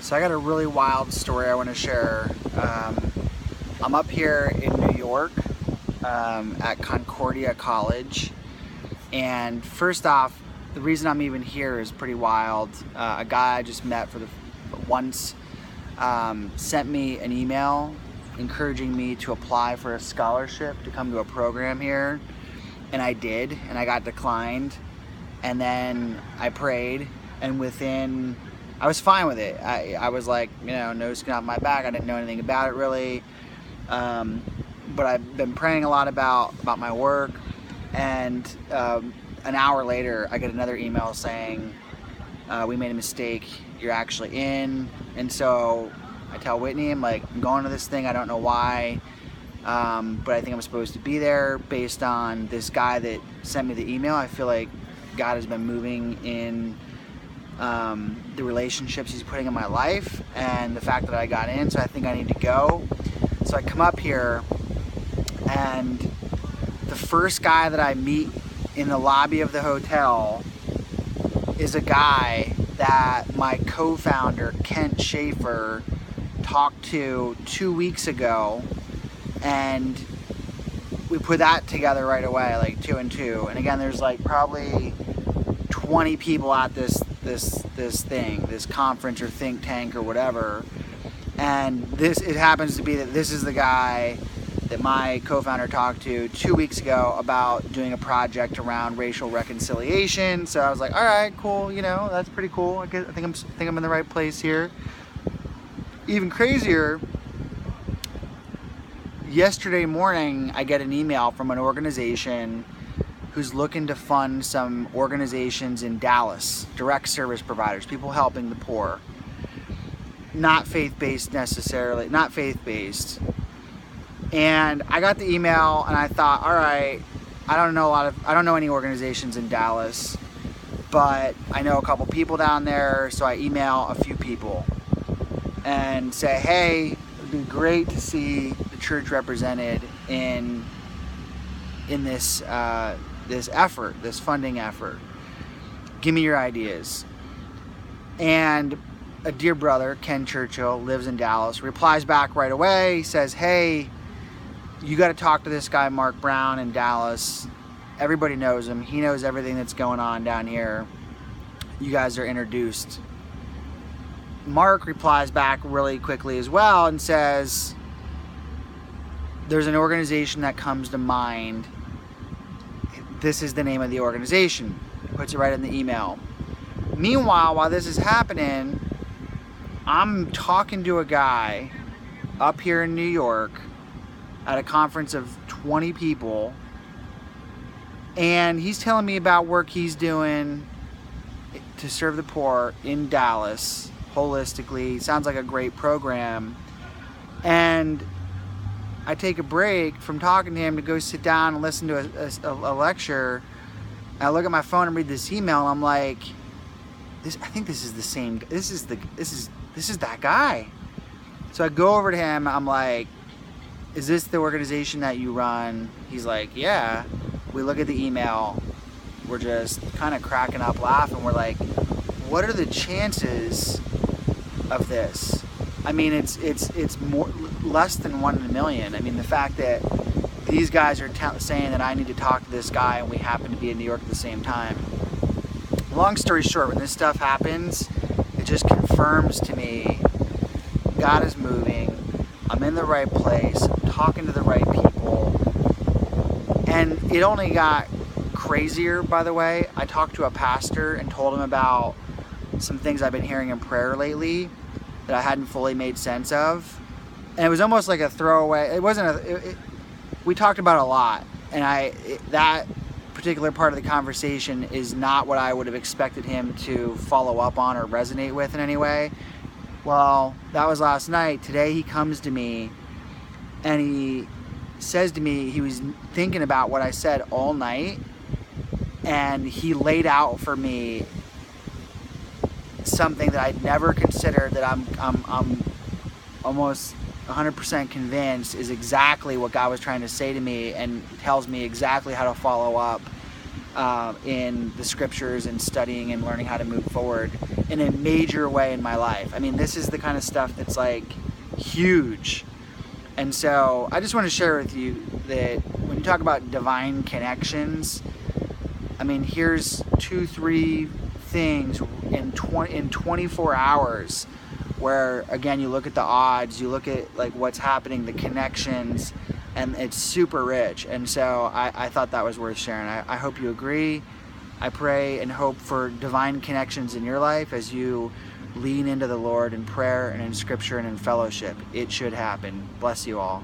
So I got a really wild story I want to share. I'm up here in New York at Concordia College, and first off, the reason I'm even here is pretty wild. A guy I just met for once sent me an email encouraging me to apply for a scholarship to come to a program here, and I did, and I got declined. And then I prayed, and I was fine with it. I was like, no skin off my back. I didn't know anything about it really, but I've been praying a lot about my work. And an hour later, I get another email saying, we made a mistake, you're actually in. And so I tell Whitney, I'm like, I'm going to this thing, I don't know why, but I think I'm supposed to be there based on this guy that sent me the email. I feel like God has been moving in the relationships he's putting in my life and the fact that I got in, so I think I need to go. So I come up here, and the first guy that I meet in the lobby of the hotel is a guy that my co-founder Kent Schaefer talked to 2 weeks ago, and we put that together right away, like 2 and 2. And again, there's like probably 20 people at this thing, this conference or think tank or whatever, and it happens to be that this is the guy that my co-founder talked to 2 weeks ago about doing a project around racial reconciliation. So I was like, all right, cool, that's pretty cool. I think I'm in the right place here. Even crazier, yesterday morning I get an email from an organization who's looking to fund some organizations in Dallas, direct service providers, people helping the poor. Not faith-based necessarily, not faith-based. And I got the email and I thought, all right, I don't know any organizations in Dallas, but I know a couple people down there, so I email a few people and say, hey, it'd be great to see the church represented in this effort, this funding effort. Give me your ideas. And a dear brother, Ken Churchill, lives in Dallas, replies back right away. He says, hey, you got to talk to this guy, Mark Brown, in Dallas. Everybody knows him. He knows everything that's going on down here. You guys are introduced. Mark replies back really quickly as well and says, there's an organization that comes to mind. This is the name of the organization. Puts it right in the email. Meanwhile, while this is happening, I'm talking to a guy up here in New York at a conference of 20 people, and he's telling me about work he's doing to serve the poor in Dallas holistically. Sounds like a great program. And I take a break from talking to him to go sit down and listen to a lecture. And I look at my phone and read this email, and I'm like, I think this is the same. This is that guy. So I go over to him. I'm like, is this the organization that you run? He's like, yeah. We look at the email. We're just kind of cracking up laughing. We're like, what are the chances of this? I mean, it's more less than 1 in a million. I mean, the fact that these guys are saying that I need to talk to this guy and we happen to be in New York at the same time. Long story short, when this stuff happens, it just confirms to me God is moving. I'm in the right place. I'm talking to the right people. And it only got crazier, by the way. I talked to a pastor and told him about some things I've been hearing in prayer lately that I hadn't fully made sense of. And it was almost like a throwaway. It wasn't we talked about it a lot. And that particular part of the conversation is not what I would have expected him to follow up on or resonate with in any way. Well, that was last night. Today he comes to me and he says to me he was thinking about what I said all night, and he laid out for me something that I'd never considered, that I'm almost 100% convinced is exactly what God was trying to say to me, and tells me exactly how to follow up in the scriptures and studying and learning how to move forward in a major way in my life. I mean, this is the kind of stuff that's like huge. And so I just want to share with you that when you talk about divine connections, I mean, here's 2-3 things in 24 hours where, again, you look at the odds, you look at like what's happening, the connections, and it's super rich. And so I thought that was worth sharing. I hope you agree. I pray and hope for divine connections in your life as you lean into the Lord in prayer and in scripture and in fellowship. It should happen. Bless you all.